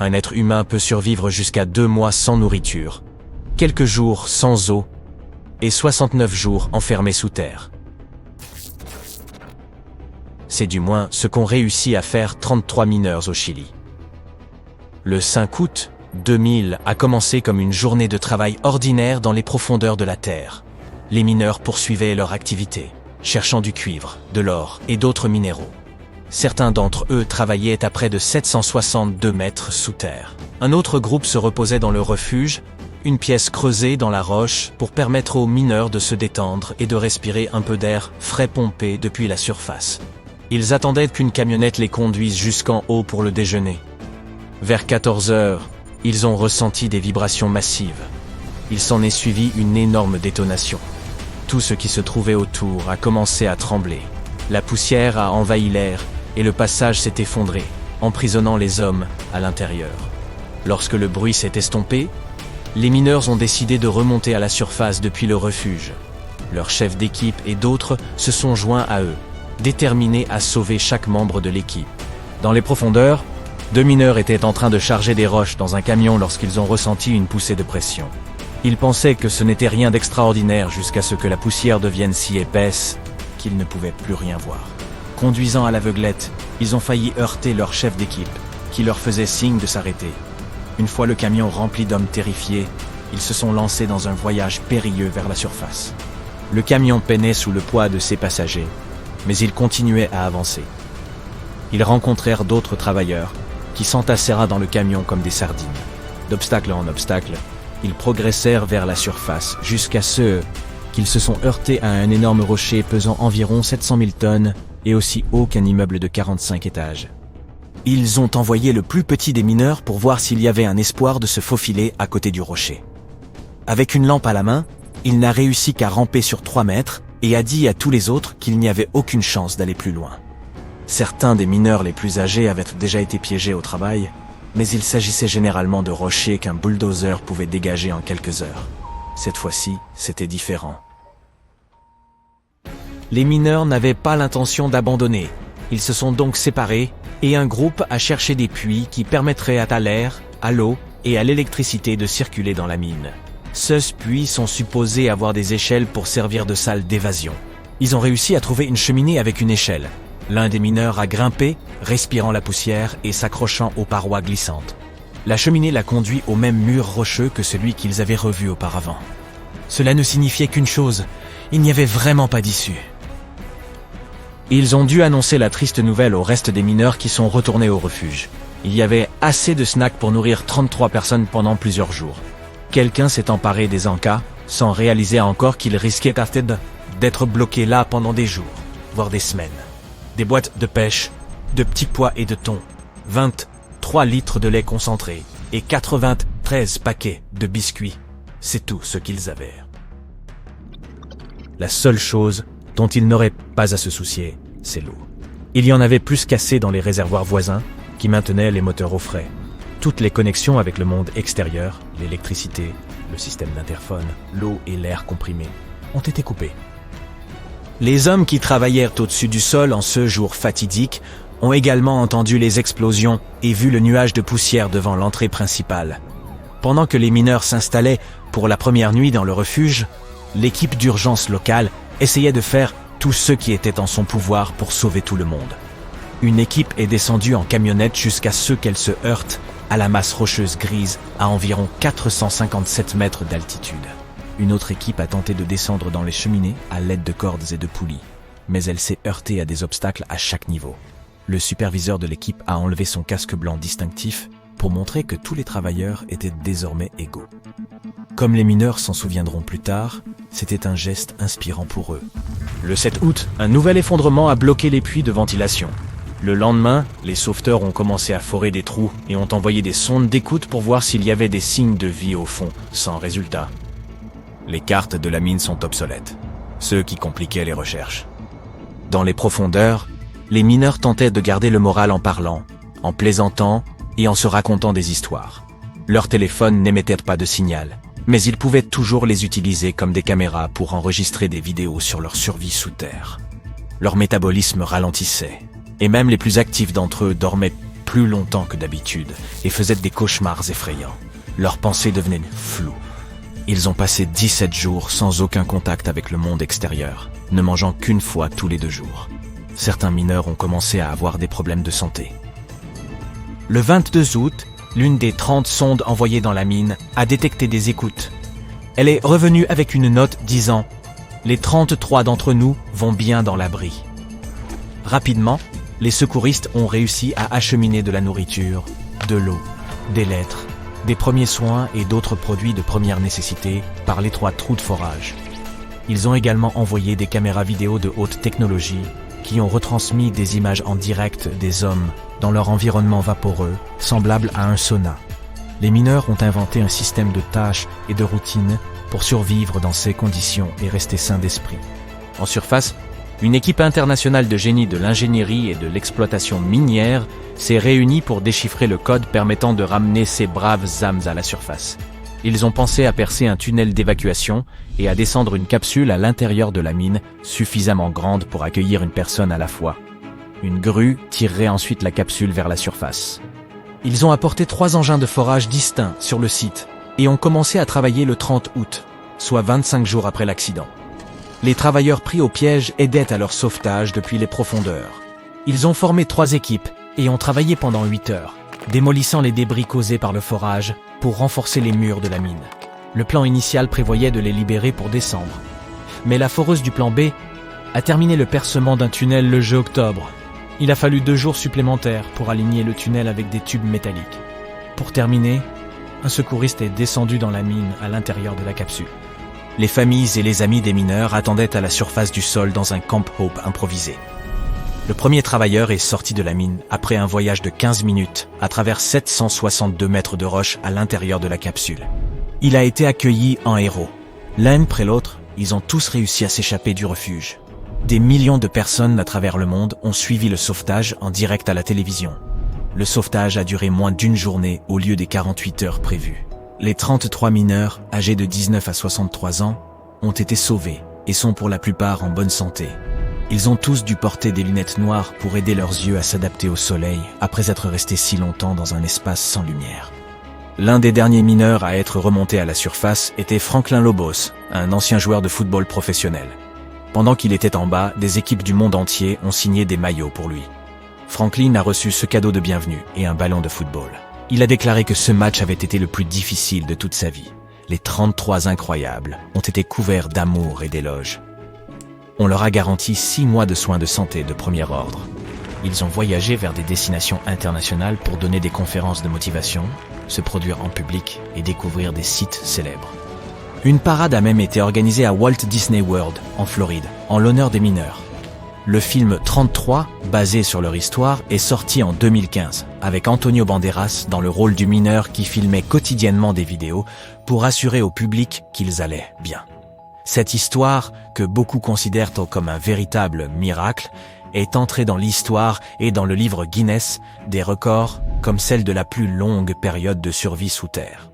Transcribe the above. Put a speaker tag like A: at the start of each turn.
A: Un être humain peut survivre jusqu'à 2 mois sans nourriture, quelques jours sans eau et 69 jours enfermés sous terre. C'est du moins ce qu'ont réussi à faire 33 mineurs au Chili. Le 5 août 2000 a commencé comme une journée de travail ordinaire dans les profondeurs de la Terre. Les mineurs poursuivaient leur activité, cherchant du cuivre, de l'or et d'autres minéraux. Certains d'entre eux travaillaient à près de 762 mètres sous terre. Un autre groupe se reposait dans le refuge, une pièce creusée dans la roche pour permettre aux mineurs de se détendre et de respirer un peu d'air frais pompé depuis la surface. Ils attendaient qu'une camionnette les conduise jusqu'en haut pour le déjeuner. Vers 14 heures, ils ont ressenti des vibrations massives. Il s'en est suivi une énorme détonation. Tout ce qui se trouvait autour a commencé à trembler. La poussière a envahi l'air et le passage s'est effondré, emprisonnant les hommes à l'intérieur. Lorsque le bruit s'est estompé, les mineurs ont décidé de remonter à la surface depuis le refuge. Leur chef d'équipe et d'autres se sont joints à eux, déterminés à sauver chaque membre de l'équipe. Dans les profondeurs, 2 mineurs étaient en train de charger des roches dans un camion lorsqu'ils ont ressenti une poussée de pression. Ils pensaient que ce n'était rien d'extraordinaire jusqu'à ce que la poussière devienne si épaisse qu'ils ne pouvaient plus rien voir. Conduisant à l'aveuglette, ils ont failli heurter leur chef d'équipe, qui leur faisait signe de s'arrêter. Une fois le camion rempli d'hommes terrifiés, ils se sont lancés dans un voyage périlleux vers la surface. Le camion peinait sous le poids de ses passagers, mais il continuait à avancer. Ils rencontrèrent d'autres travailleurs, qui s'entassèrent dans le camion comme des sardines. D'obstacle en obstacle, ils progressèrent vers la surface, jusqu'à ce qu'ils se sont heurtés à un énorme rocher pesant environ 700 000 tonnes et aussi haut qu'un immeuble de 45 étages. Ils ont envoyé le plus petit des mineurs pour voir s'il y avait un espoir de se faufiler à côté du rocher. Avec une lampe à la main, il n'a réussi qu'à ramper sur 3 mètres et a dit à tous les autres qu'il n'y avait aucune chance d'aller plus loin. Certains des mineurs les plus âgés avaient déjà été piégés au travail, mais il s'agissait généralement de rochers qu'un bulldozer pouvait dégager en quelques heures. Cette fois-ci, c'était différent. Les mineurs n'avaient pas l'intention d'abandonner. Ils se sont donc séparés et un groupe a cherché des puits qui permettraient à l'air, à l'eau et à l'électricité de circuler dans la mine. Ces puits sont supposés avoir des échelles pour servir de salle d'évasion. Ils ont réussi à trouver une cheminée avec une échelle. L'un des mineurs a grimpé, respirant la poussière et s'accrochant aux parois glissantes. La cheminée l'a conduit au même mur rocheux que celui qu'ils avaient revu auparavant. Cela ne signifiait qu'une chose, il n'y avait vraiment pas d'issue. Ils ont dû annoncer la triste nouvelle au reste des mineurs qui sont retournés au refuge. Il y avait assez de snacks pour nourrir 33 personnes pendant plusieurs jours. Quelqu'un s'est emparé des encas, sans réaliser encore qu'il risquait d'être bloqué là pendant des jours, voire des semaines. Des boîtes de pêche, de petits pois et de thon, 23 litres de lait concentré et 93 paquets de biscuits. C'est tout ce qu'ils avaient. La seule chose dont ils n'auraient pas à se soucier, c'est l'eau. Il y en avait plus qu'assez dans les réservoirs voisins qui maintenaient les moteurs au frais. Toutes les connexions avec le monde extérieur, l'électricité, le système d'interphone, l'eau et l'air comprimé, ont été coupées. Les hommes qui travaillèrent au-dessus du sol en ce jour fatidique ont également entendu les explosions et vu le nuage de poussière devant l'entrée principale. Pendant que les mineurs s'installaient pour la première nuit dans le refuge, l'équipe d'urgence locale essayait de faire tout ce qui était en son pouvoir pour sauver tout le monde. Une équipe est descendue en camionnette jusqu'à ce qu'elle se heurte à la masse rocheuse grise à environ 457 mètres d'altitude. Une autre équipe a tenté de descendre dans les cheminées à l'aide de cordes et de poulies, mais elle s'est heurtée à des obstacles à chaque niveau. Le superviseur de l'équipe a enlevé son casque blanc distinctif pour montrer que tous les travailleurs étaient désormais égaux. Comme les mineurs s'en souviendront plus tard, c'était un geste inspirant pour eux. Le 7 août, un nouvel effondrement a bloqué les puits de ventilation. Le lendemain, les sauveteurs ont commencé à forer des trous et ont envoyé des sondes d'écoute pour voir s'il y avait des signes de vie au fond, sans résultat. Les cartes de la mine sont obsolètes, ce qui compliquait les recherches. Dans les profondeurs, les mineurs tentaient de garder le moral en parlant, en plaisantant et en se racontant des histoires. Leur téléphone n'émettait pas de signal, mais ils pouvaient toujours les utiliser comme des caméras pour enregistrer des vidéos sur leur survie sous terre. Leur métabolisme ralentissait, et même les plus actifs d'entre eux dormaient plus longtemps que d'habitude et faisaient des cauchemars effrayants. Leurs pensées devenaient floues. Ils ont passé 17 jours sans aucun contact avec le monde extérieur, ne mangeant qu'une fois tous les 2 jours. Certains mineurs ont commencé à avoir des problèmes de santé. Le 22 août, l'une des 30 sondes envoyées dans la mine a détecté des écoutes. Elle est revenue avec une note disant « Les 33 d'entre nous vont bien dans l'abri ». Rapidement, les secouristes ont réussi à acheminer de la nourriture, de l'eau, des lettres, des premiers soins et d'autres produits de première nécessité par l'étroit trou de forage. Ils ont également envoyé des caméras vidéo de haute technologie qui ont retransmis des images en direct des hommes dans leur environnement vaporeux, semblable à un sauna. Les mineurs ont inventé un système de tâches et de routines pour survivre dans ces conditions et rester sains d'esprit. En surface, une équipe internationale de génie de l'ingénierie et de l'exploitation minière s'est réunie pour déchiffrer le code permettant de ramener ces braves âmes à la surface. Ils ont pensé à percer un tunnel d'évacuation et à descendre une capsule à l'intérieur de la mine suffisamment grande pour accueillir une personne à la fois. Une grue tirerait ensuite la capsule vers la surface. Ils ont apporté 3 engins de forage distincts sur le site et ont commencé à travailler le 30 août, soit 25 jours après l'accident. Les travailleurs pris au piège aidaient à leur sauvetage depuis les profondeurs. Ils ont formé 3 équipes et ont travaillé pendant 8 heures, démolissant les débris causés par le forage pour renforcer les murs de la mine. Le plan initial prévoyait de les libérer pour décembre. Mais la foreuse du plan B a terminé le percement d'un tunnel le 2 octobre. Il a fallu 2 jours supplémentaires pour aligner le tunnel avec des tubes métalliques. Pour terminer, un secouriste est descendu dans la mine à l'intérieur de la capsule. Les familles et les amis des mineurs attendaient à la surface du sol dans un Camp Hope improvisé. Le premier travailleur est sorti de la mine après un voyage de 15 minutes à travers 762 mètres de roche à l'intérieur de la capsule. Il a été accueilli en héros. L'un après l'autre, ils ont tous réussi à s'échapper du refuge. Des millions de personnes à travers le monde ont suivi le sauvetage en direct à la télévision. Le sauvetage a duré moins d'1 journée au lieu des 48 heures prévues. Les 33 mineurs, âgés de 19 à 63 ans, ont été sauvés et sont pour la plupart en bonne santé. Ils ont tous dû porter des lunettes noires pour aider leurs yeux à s'adapter au soleil après être restés si longtemps dans un espace sans lumière. L'un des derniers mineurs à être remonté à la surface était Franklin Lobos, un ancien joueur de football professionnel. Pendant qu'il était en bas, des équipes du monde entier ont signé des maillots pour lui. Franklin a reçu ce cadeau de bienvenue et un ballon de football. Il a déclaré que ce match avait été le plus difficile de toute sa vie. Les 33 incroyables ont été couverts d'amour et d'éloges. On leur a garanti 6 mois de soins de santé de premier ordre. Ils ont voyagé vers des destinations internationales pour donner des conférences de motivation, se produire en public et découvrir des sites célèbres. Une parade a même été organisée à Walt Disney World, en Floride, en l'honneur des mineurs. Le film 33, basé sur leur histoire, est sorti en 2015, avec Antonio Banderas dans le rôle du mineur qui filmait quotidiennement des vidéos pour assurer au public qu'ils allaient bien. Cette histoire, que beaucoup considèrent comme un véritable miracle, est entrée dans l'histoire et dans le livre Guinness des records comme celle de la plus longue période de survie sous terre.